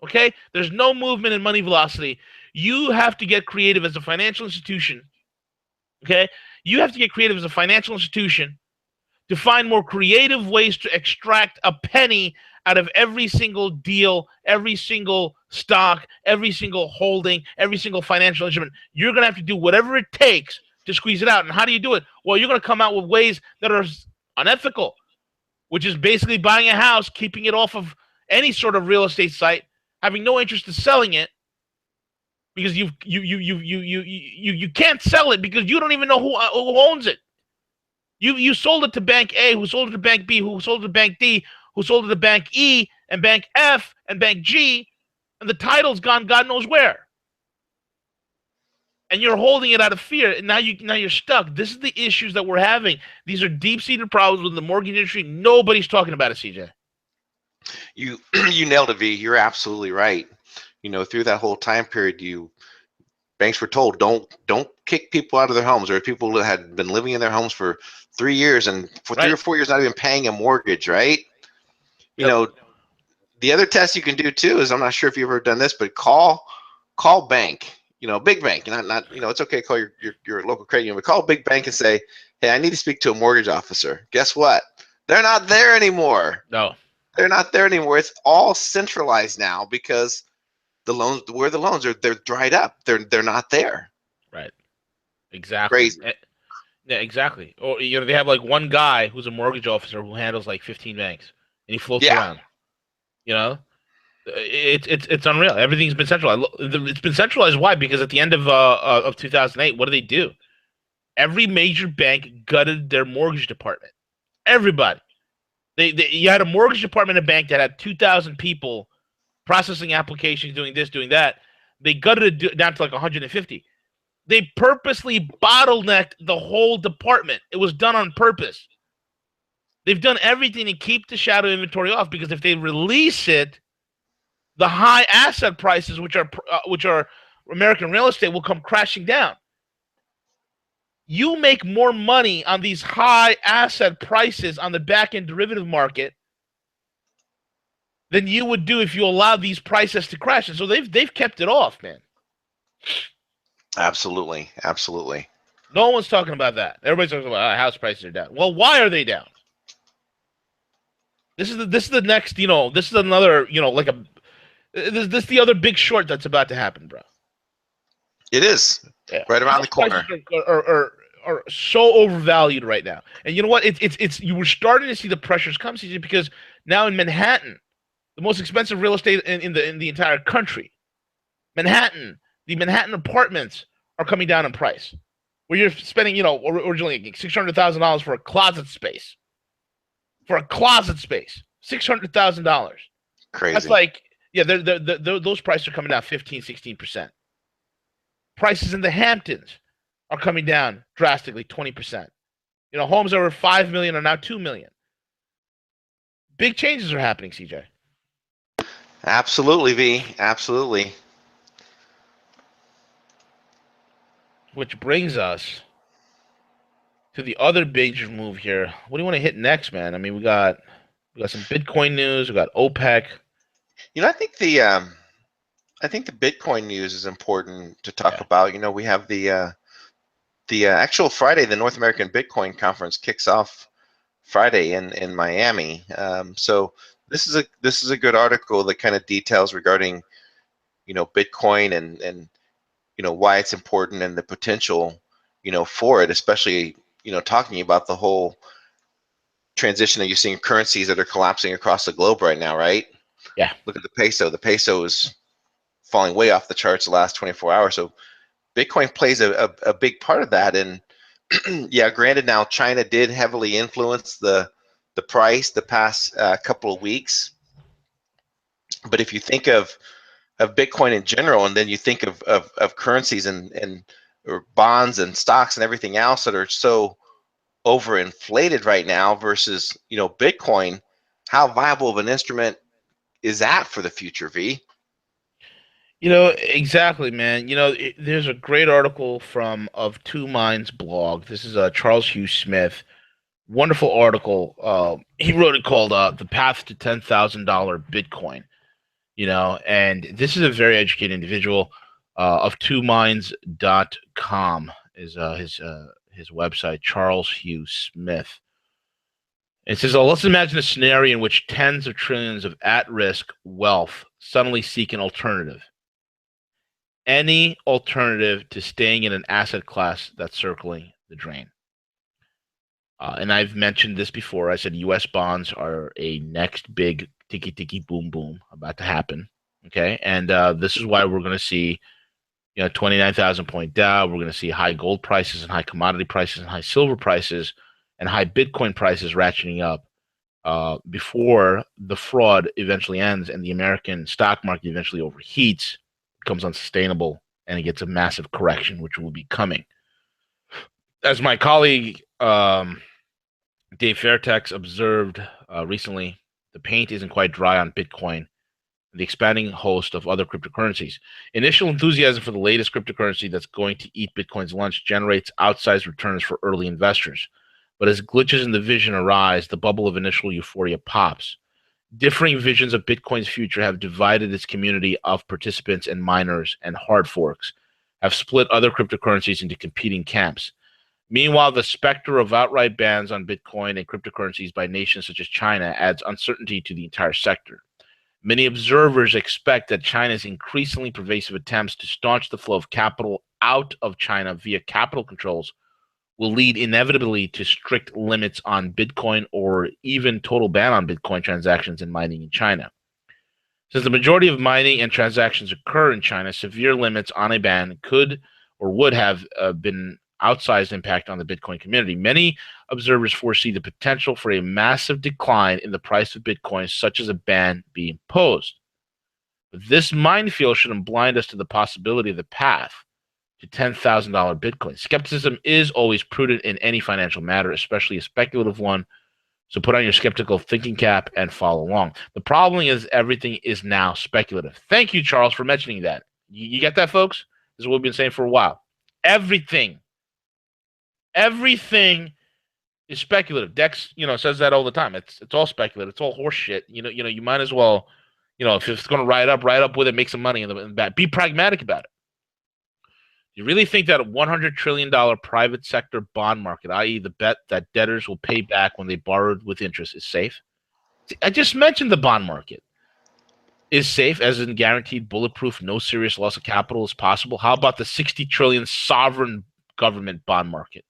Okay, there's no movement in money velocity. You have to get creative as a financial institution. Okay, you have to get creative as a financial institution to find more creative ways to extract a penny out of every single deal, every single stock, every single holding, every single financial instrument. You're going to have to do whatever it takes to squeeze it out. And how do you do it? Well, you're going to come out with ways that are unethical, which is basically buying a house, keeping it off of any sort of real estate site, having no interest in selling it because you can't sell it because you don't even know who owns it. You sold it to Bank A, who sold it to Bank B, who sold it to Bank D, who sold it to Bank E and Bank F and Bank G, and the title's gone God knows where. And you're holding it out of fear, and now you're stuck. This is the issues that we're having. These are deep-seated problems with the mortgage industry. Nobody's talking about it, CJ. You you nailed it, V. You're absolutely right. Through that whole time period, banks were told don't kick people out of their homes. There were people that had been living in their homes for 3 years and for 3 or 4 years not even paying a mortgage, right? Yep. The other test you can do too is, I'm not sure if you've ever done this, but call bank, big bank, not it's okay to call your local credit union, but call a big bank and say, hey, I need to speak to a mortgage officer. Guess what? They're not there anymore. No. They're not there anymore. It's all centralized now because the loans they're dried up. They're not there. Right. Exactly. Crazy. Yeah, exactly. Or they have like one guy who's a mortgage officer who handles like 15 banks, and he floats around. It's unreal. Everything's been centralized. It's been centralized. Why? Because at the end of 2008, what do? Every major bank gutted their mortgage department. Everybody. You had a mortgage department in a bank that had 2,000 people processing applications, doing this, doing that. They gutted it down to like 150. They purposely bottlenecked the whole department. It was done on purpose. They've done everything to keep the shadow inventory off, because if they release it, the high asset prices, which are American real estate, will come crashing down. You make more money on these high asset prices on the back end derivative market than you would do if you allowed these prices to crash. And so they've kept it off, man. Absolutely. No one's talking about that. Everybody's talking about house prices are down. Well, why are they down? This is the next, this is another, this is the other big short that's about to happen, bro. It is. Yeah. Right around the corner. Are so overvalued right now. And you know what? It's you were starting to see the pressures come, CJ, because now in Manhattan, the most expensive real estate in the entire country, Manhattan, the Manhattan apartments are coming down in price. Where you're spending, originally $600,000 for a closet space. For a closet space, $600,000. Crazy. That's like, yeah, those prices are coming down 15-16%. Prices in the Hamptons are coming down drastically, 20%. Homes over $5 million are now $2 million. Big changes are happening, CJ. Absolutely, V. Absolutely. Which brings us to the other major move here. What do you want to hit next, man? I mean, we got some Bitcoin news. We got OPEC. I think the Bitcoin news is important to talk about. We have the actual Friday, the North American Bitcoin Conference kicks off Friday in Miami. So this is a good article that kind of details regarding Bitcoin and why it's important and the potential for it, especially talking about the whole transition that you're seeing, currencies that are collapsing across the globe right now, right? Yeah. Look at the peso. The peso is falling way off the charts the last 24 hours. So Bitcoin plays a big part of that. And yeah, granted, now China did heavily influence the price the past couple of weeks. But if you think of Bitcoin in general, and then you think of currencies and or bonds and stocks and everything else that are so overinflated right now versus Bitcoin, how viable of an instrument is that for the future, V? Exactly, man. There's a great article of Two Minds blog. This is Charles Hugh Smith, wonderful article. He wrote it called "The Path to $10,000 Bitcoin." And this is a very educated individual. Of twominds.com is his website. Charles Hugh Smith. It says, let's imagine a scenario in which tens of trillions of at-risk wealth suddenly seek an alternative. Any alternative to staying in an asset class that's circling the drain. And I've mentioned this before. I said U.S. bonds are a next big ticky boom boom about to happen. Okay, and this is why we're going to see, 29,000 point Dow. We're going to see high gold prices and high commodity prices and high silver prices and high Bitcoin prices ratcheting up before the fraud eventually ends and the American stock market eventually overheats, becomes unsustainable, and it gets a massive correction, which will be coming. As my colleague Dave Fairtex observed recently, the paint isn't quite dry on Bitcoin, the expanding host of other cryptocurrencies. Initial enthusiasm for the latest cryptocurrency that's going to eat Bitcoin's lunch generates outsized returns for early investors. But as glitches in the vision arise, the bubble of initial euphoria pops. Differing visions of Bitcoin's future have divided its community of participants, and miners and hard forks have split other cryptocurrencies into competing camps. Meanwhile, the specter of outright bans on Bitcoin and cryptocurrencies by nations such as China adds uncertainty to the entire sector. Many observers expect that China's increasingly pervasive attempts to staunch the flow of capital out of China via capital controls will lead inevitably to strict limits on Bitcoin or even total ban on Bitcoin transactions and mining in China. Since the majority of mining and transactions occur in China, severe limits on a ban could or would have been outsized impact on the Bitcoin community. Many observers foresee the potential for a massive decline in the price of Bitcoin, such as a ban being imposed. But this minefield shouldn't blind us to the possibility of the path to $10,000 Bitcoin. Skepticism is always prudent in any financial matter, especially a speculative one. So put on your skeptical thinking cap and follow along. The problem is everything is now speculative. Thank you, Charles, for mentioning that. You get that, folks? This is what we've been saying for a while. Everything is speculative. Dex, says that all the time. It's all speculative. It's all horse shit. You might as well, if it's going to ride up with it, make some money in the back. Be pragmatic about it. You really think that a $100 trillion private sector bond market, i.e. the bet that debtors will pay back when they borrowed with interest, is safe? I just mentioned the bond market is safe, as in guaranteed, bulletproof, no serious loss of capital is possible. How about the $60 trillion sovereign government bond market?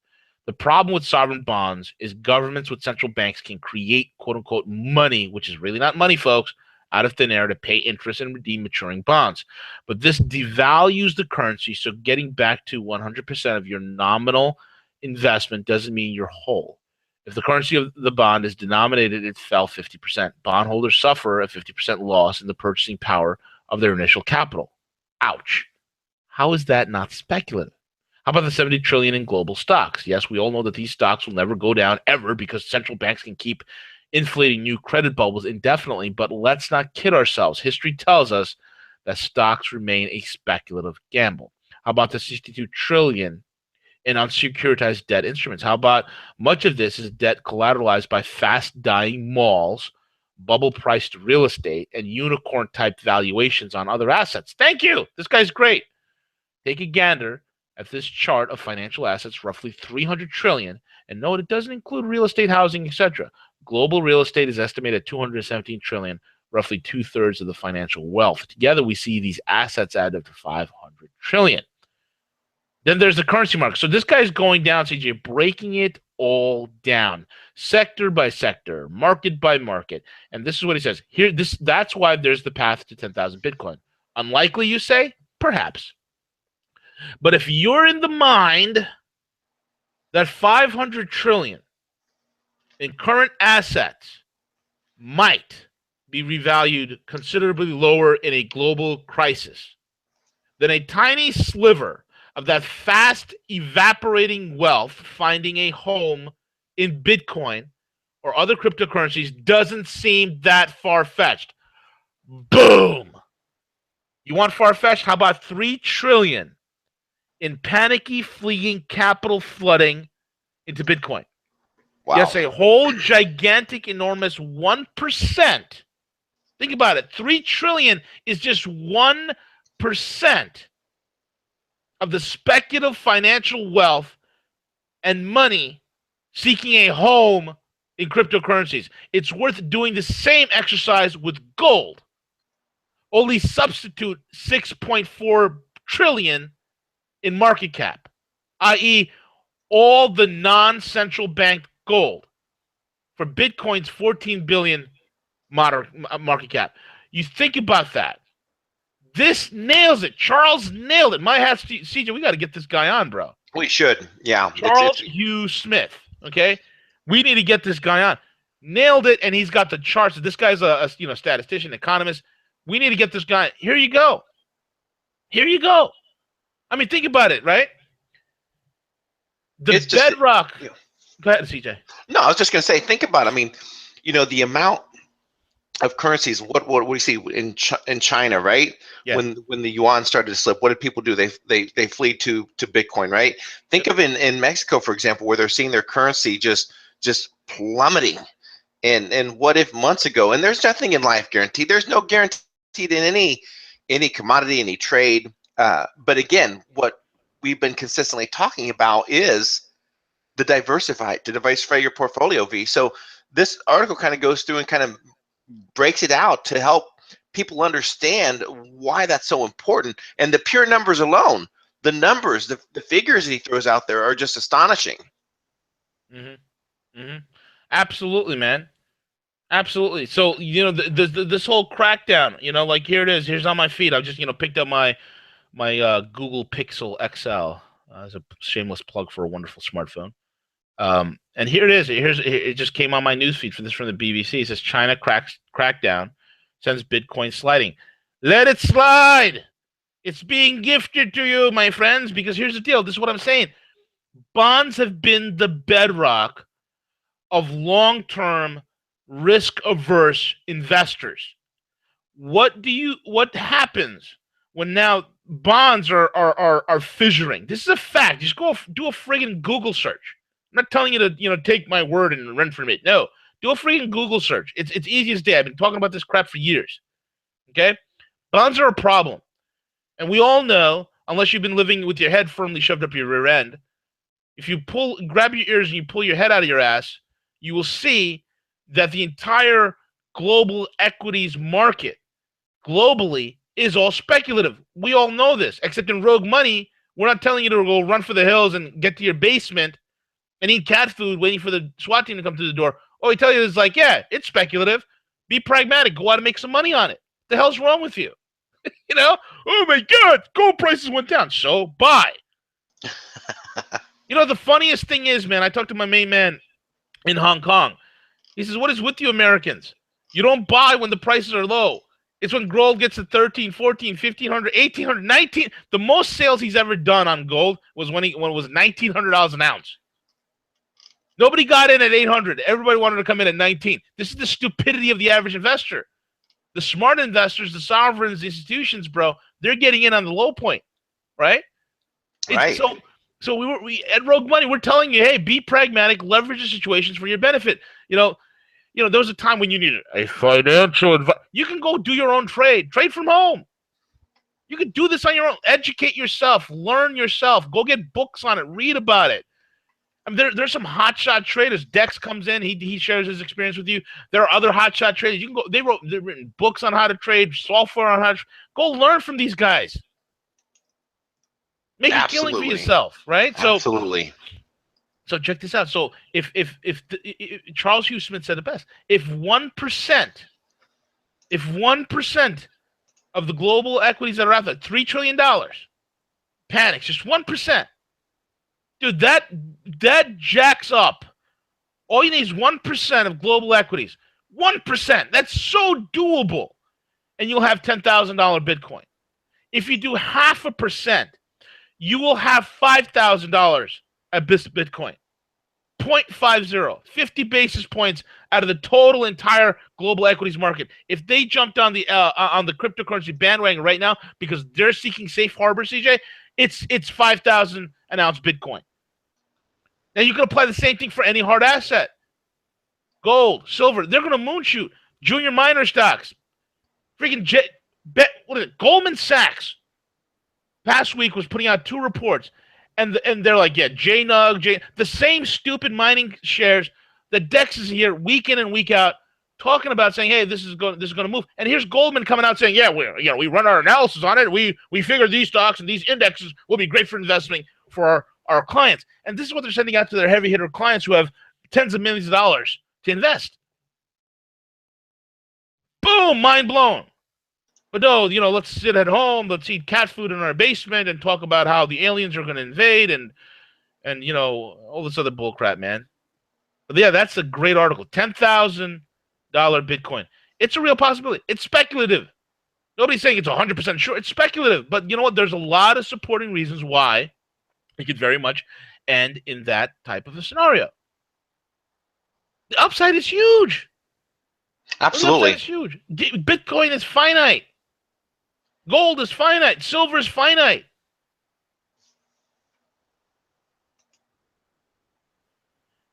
The problem with sovereign bonds is governments with central banks can create, quote unquote, money, which is really not money, folks, out of thin air to pay interest and redeem maturing bonds. But this devalues the currency, so getting back to 100% of your nominal investment doesn't mean you're whole. If the currency of the bond is denominated, it fell 50%. Bondholders suffer a 50% loss in the purchasing power of their initial capital. Ouch. How is that not speculative? How about the 70 trillion in global stocks? Yes, we all know that these stocks will never go down ever because central banks can keep inflating new credit bubbles indefinitely, but let's not kid ourselves. History tells us that stocks remain a speculative gamble. How about the 62 trillion in unsecuritized debt instruments? How about much of this is debt collateralized by fast-dying malls, bubble-priced real estate, and unicorn-type valuations on other assets? Thank you. This guy's great. Take a gander at this chart of financial assets, roughly 300 trillion, and note it doesn't include real estate, housing, etc. Global real estate is estimated at 217 trillion, roughly 2/3 of the financial wealth. Together, we see these assets add up to 500 trillion. Then there's the currency market. So this guy's going down, CJ, breaking it all down, sector by sector, market by market. And this is what he says. That's why there's the path to 10,000 Bitcoin. Unlikely, you say? Perhaps. But if you're in the mind that 500 trillion in current assets might be revalued considerably lower in a global crisis, then a tiny sliver of that fast evaporating wealth finding a home in Bitcoin or other cryptocurrencies doesn't seem that far-fetched. Boom! You want far-fetched? How about 3 trillion in panicky fleeing capital flooding into Bitcoin? Wow. Yes, a whole gigantic, enormous 1%. Think about it. 3 trillion is just 1% of the speculative financial wealth and money seeking a home in cryptocurrencies. It's worth doing the same exercise with gold. Only substitute 6.4 trillion in market cap, i.e., all the non-central bank gold for Bitcoin's 14 billion market cap. You think about that. This nails it. Charles nailed it. My hat's to CJ. We got to get this guy on, bro. We should. Yeah. Charles Hugh Smith. Okay, we need to get this guy on. Nailed it, and he's got the charts. This guy's a statistician, economist. We need to get this guy. Here you go. Here you go. I mean, think about it, right? The bedrock. Go ahead, CJ. No, I was just going to say, think about it. I mean, the amount of currencies. What we see in China, right? Yeah. When the yuan started to slip, what did people do? They flee to Bitcoin, right? Think of in Mexico, for example, where they're seeing their currency just plummeting. And what if months ago? And there's nothing in life guaranteed. There's no guaranteed in any commodity, any trade. But again, what we've been consistently talking about is to diversify your portfolio, V. So this article kind of goes through and kind of breaks it out to help people understand why that's so important. And the pure numbers alone, the numbers, the figures that he throws out there are just astonishing. Mm-hmm. Mm-hmm. Absolutely, man. Absolutely. So, this whole crackdown, like here it is. Here's on my feed. I just, picked up my Google Pixel XL as a shameless plug for a wonderful smartphone. And here it is. It just came on my newsfeed from the BBC. It says China crackdown sends Bitcoin sliding. Let it slide. It's being gifted to you, my friends, because here's the deal. This is what I'm saying. Bonds have been the bedrock of long-term risk-averse investors. What happens when now bonds are fissuring? This is a fact. Just go do a friggin' Google search. I'm not telling you to take my word and run from it. No, do a friggin' Google search. It's easy as day. I've been talking about this crap for years. Okay, bonds are a problem, and we all know, unless you've been living with your head firmly shoved up your rear end, if you grab your ears and you pull your head out of your ass, you will see that the entire global equities market globally is all speculative. We all know this, except in Rogue Money, we're not telling you to go run for the hills and get to your basement and eat cat food waiting for the SWAT team to come to the door. All we tell you is like, yeah, it's speculative. Be pragmatic. Go out and make some money on it. What the hell's wrong with you? Oh my God, gold prices went down. So buy. The funniest thing is, man, I talked to my main man in Hong Kong. He says, what is with you Americans? You don't buy when the prices are low. It's when gold gets to 13, 14, 1500, 1800, 19. The most sales he's ever done on gold was when it was $1,900 an ounce. Nobody got in at 800. Everybody wanted to come in at 19. This is the stupidity of the average investor. The smart investors, the sovereigns, the institutions, bro, they're getting in on the low point, right? Right. So we at Rogue Money, we're telling you, hey, be pragmatic, leverage the situations for your benefit. There was a time when you needed a financial advisor. You can go do your own trade from home. You can do this on your own. Educate yourself, learn yourself, go get books on it, read about it. I mean, there's some hotshot traders. Dex comes in, he shares his experience with you. There are other hotshot traders. You can go. They've written books on how to trade, software on how to go learn from these guys. Make a killing for yourself, right? Absolutely. So check this out. So if Charles Hugh Smith said it best, if 1% of the global equities that are out there, $3 trillion, panics, just 1%. Dude, that jacks up. All you need is 1% of global equities. 1%. That's so doable. And you'll have $10,000 Bitcoin. If you do 0.5%, you will have $5,000 at Bitcoin. 0.50, 50 basis points out of the total entire global equities market. If they jumped on the cryptocurrency bandwagon right now because they're seeking safe harbor, CJ, it's 5,000 an ounce Bitcoin. Now you can apply the same thing for any hard asset. gold, silver. They're going to moonshoot junior miner stocks. Freaking what is it? Goldman Sachs past week was putting out 2 reports, and they're like, yeah, JNUG, the same stupid mining shares that Dex is here week in and week out talking about, saying, hey, this is going to move. And here's Goldman coming out saying, yeah, we run our analysis on it. We figure these stocks and these indexes will be great for investing for our clients. And this is what they're sending out to their heavy hitter clients who have tens of millions of dollars to invest. Boom, mind blown. But no, let's sit at home, let's eat cat food in our basement and talk about how the aliens are going to invade and all this other bullcrap, man. But yeah, that's a great article. $10,000 Bitcoin. It's a real possibility. It's speculative. Nobody's saying it's 100% sure. It's speculative. But you know what? There's a lot of supporting reasons why it could very much end in that type of a scenario. The upside is huge. Absolutely. The upside is huge. Bitcoin is finite. Gold is finite. Silver is finite.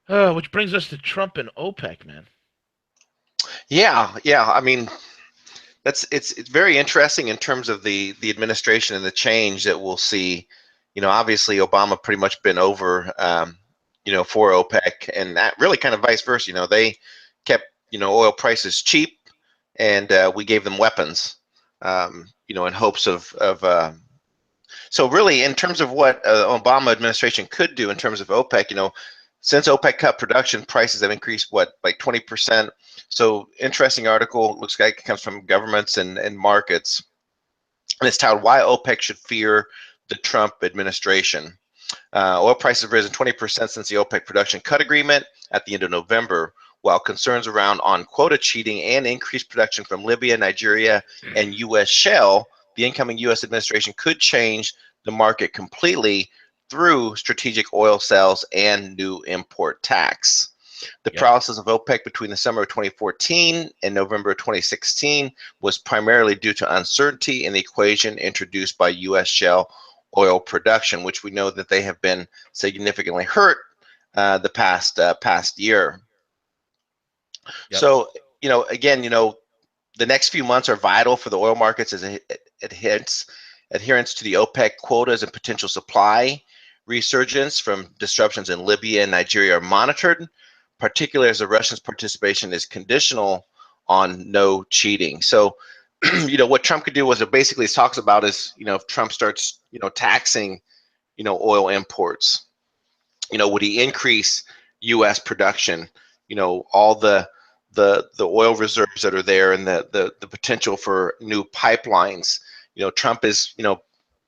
Which brings us to Trump and OPEC, man. Yeah. I mean, it's very interesting in terms of the administration and the change that we'll see. Obviously Obama pretty much been over, for OPEC, and that really kind of vice versa. They kept oil prices cheap, and we gave them weapons, in hopes of. So really, in terms of what Obama administration could do in terms of OPEC, since OPEC cut production, prices have increased, like 20%. So interesting article, looks like it comes from governments and markets. And it's titled, Why OPEC Should Fear the Trump Administration. Oil prices have risen 20% since the OPEC production cut agreement at the end of November, while concerns on quota cheating and increased production from Libya, Nigeria, and U.S. shale, the incoming U.S. administration could change the market completely through strategic oil sales and new import tax. The paralysis of OPEC between the summer of 2014 and November of 2016 was primarily due to uncertainty in the equation introduced by U.S. shale oil production, which we know that they have been significantly hurt the past year. Yep. So, again, the next few months are vital for the oil markets as adherence to the OPEC quotas and potential supply resurgence from disruptions in Libya and Nigeria are monitored, particularly as the Russians' participation is conditional on no cheating. So, what Trump could do was it basically talks about is, if Trump starts, taxing, oil imports, would he increase U.S. production, all the oil reserves that are there and the potential for new pipelines. Trump is,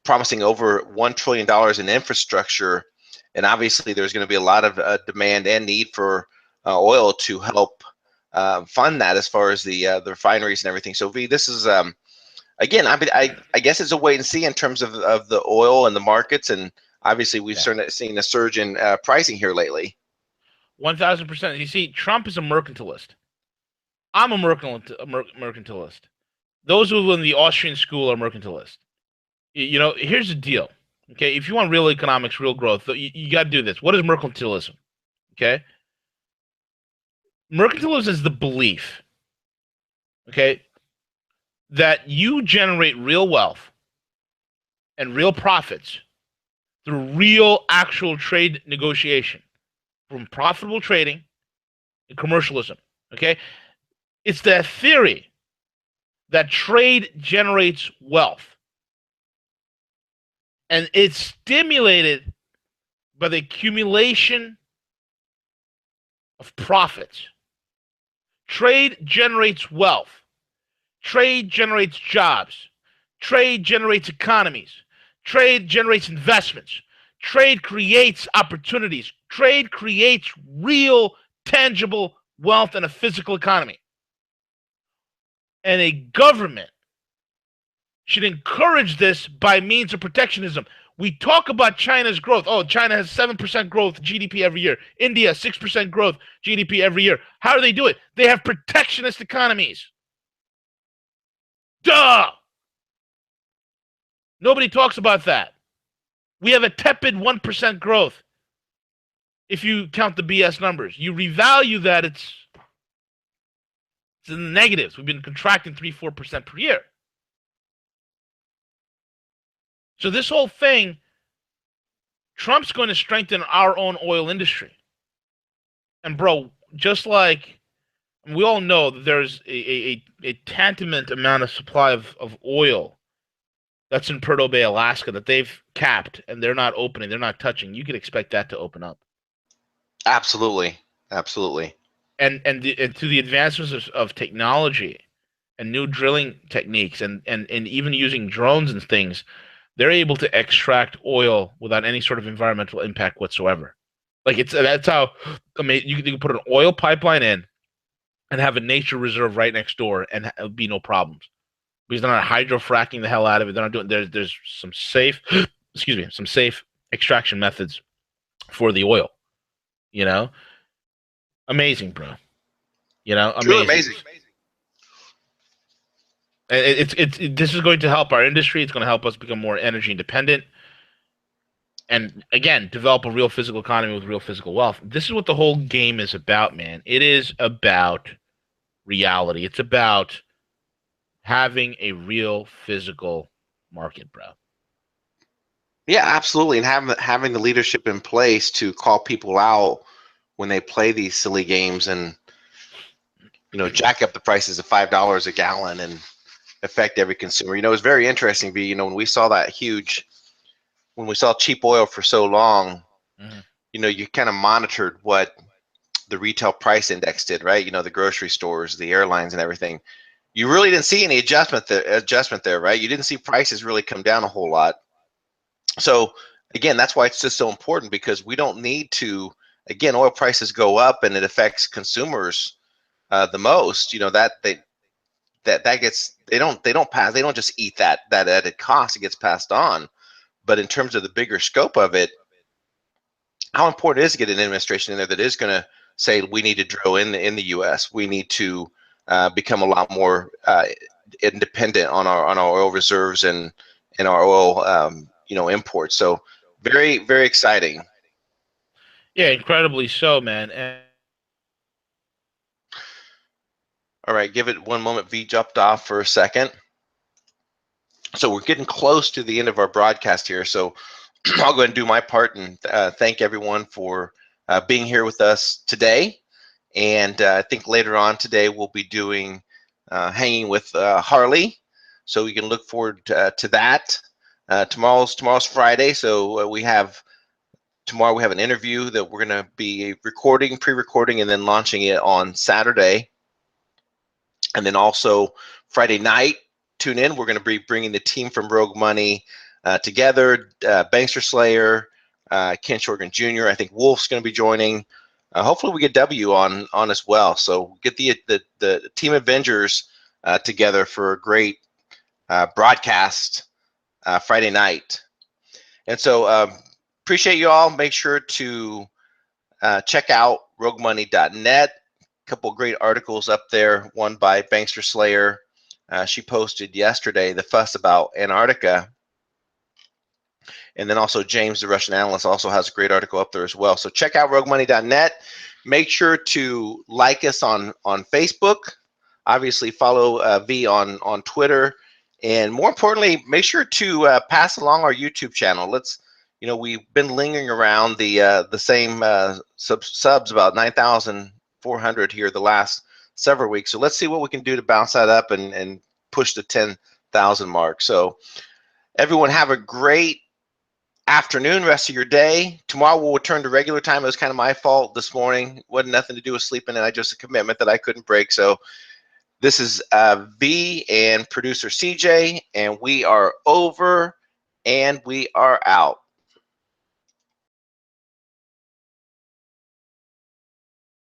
promising over $1 trillion in infrastructure, and obviously there's going to be a lot of demand and need for oil to help fund that, as far as the refineries and everything. So V, this is again, I guess it's a wait and see in terms of the oil and the markets, and obviously we've certainly seen a surge in pricing here lately. 1,000%. You see, Trump is a mercantilist. I'm a mercantilist. Those who in the Austrian school are mercantilist. Here's the deal. Okay, if you want real economics, real growth, you got to do this. What is mercantilism? Okay, mercantilism is the belief, okay, that you generate real wealth and real profits through real, actual trade negotiation, from profitable trading and commercialism. Okay, it's the theory that trade generates wealth. And it's stimulated by the accumulation of profits. Trade generates wealth. Trade generates jobs. Trade generates economies. Trade generates investments. Trade creates opportunities. Trade creates real, tangible wealth in a physical economy. And a government should encourage this by means of protectionism. We talk about China's growth. Oh, China has 7% growth GDP every year. India, 6% growth GDP every year. How do they do it? They have protectionist economies. Duh! Nobody talks about that. We have a tepid 1% growth if you count the BS numbers. You revalue that, it's It's in the negatives. We've been contracting 3-4% per year. So this whole thing, Trump's going to strengthen our own oil industry. And bro, just like we all know that there's a tantamount amount of supply of oil that's in Prudhoe Bay, Alaska, that they've capped and they're not opening, they're not touching. You could expect that to open up. Absolutely, absolutely. And to the advancements of technology and new drilling techniques and even using drones and things, they're able to extract oil without any sort of environmental impact whatsoever. Like that's how amazing you can put an oil pipeline in and have a nature reserve right next door and be no problems because they're not hydrofracking the hell out of it. They're not doing there's some safe excuse me, some safe extraction methods for the oil. You know, amazing, bro. You know, Truly amazing. amazing. This is going to help our industry. It's going to help us become more energy independent, and again, develop a real physical economy with real physical wealth. This is what the whole game is about, man. It is about reality. It's about having a real physical market, bro. Yeah, absolutely. And having the leadership in place to call people out when they play these silly games and, you know, jack up the prices of $5 a gallon and affect every consumer. You know, it's very interesting, B, you know, when we saw cheap oil for so long, you know, you kind of monitored what the retail price index did, right? You know, the grocery stores, the airlines and everything. You really didn't see any adjustment there, right? You didn't see prices really come down a whole lot. So again, that's why it's just so important, because we don't need to, again, oil prices go up and it affects consumers the most. You know, that gets, they don't just eat that added cost, it gets passed on. But in terms of the bigger scope of it, how important it is to get an administration in there that is going to say we need to drill in the U.S. We need to become a lot more independent on our oil reserves and our oil you know, imports. So very, very exciting. Yeah, incredibly so, man. All right, give it one moment. V jumped off for a second. So we're getting close to the end of our broadcast here. So I'll go ahead and do my part and thank everyone for being here with us today. And I think later on today we'll be doing hanging with Harley. So you can look forward to that. Tomorrow's Friday, so tomorrow we have an interview that we're going to be pre-recording, and then launching it on Saturday. And then also Friday night, tune in. We're going to be bringing the team from Rogue Money together. Bankster Slayer, Ken Shorgan Jr. I think Wolf's going to be joining. Hopefully we get W on as well. So get the Team Avengers together for a great broadcast Friday night. And so appreciate you all. Make sure to check out roguemoney.net. A couple of great articles up there. One by Bankster Slayer. She posted yesterday the fuss about Antarctica. And then also James, the Russian analyst, also has a great article up there as well. So check out roguemoney.net. Make sure to like us on Facebook. Obviously, follow V on Twitter. And more importantly, make sure to pass along our YouTube channel. You know, we've been lingering around the same subs, about 9,400 here the last several weeks. So let's see what we can do to bounce that up and push the 10,000 mark. So everyone have a great afternoon, rest of your day. Tomorrow we'll return to regular time. It was kind of my fault this morning. Wasn't nothing to do with sleeping, and I just a commitment that I couldn't break. So this is V and producer CJ, and we are over and we are out.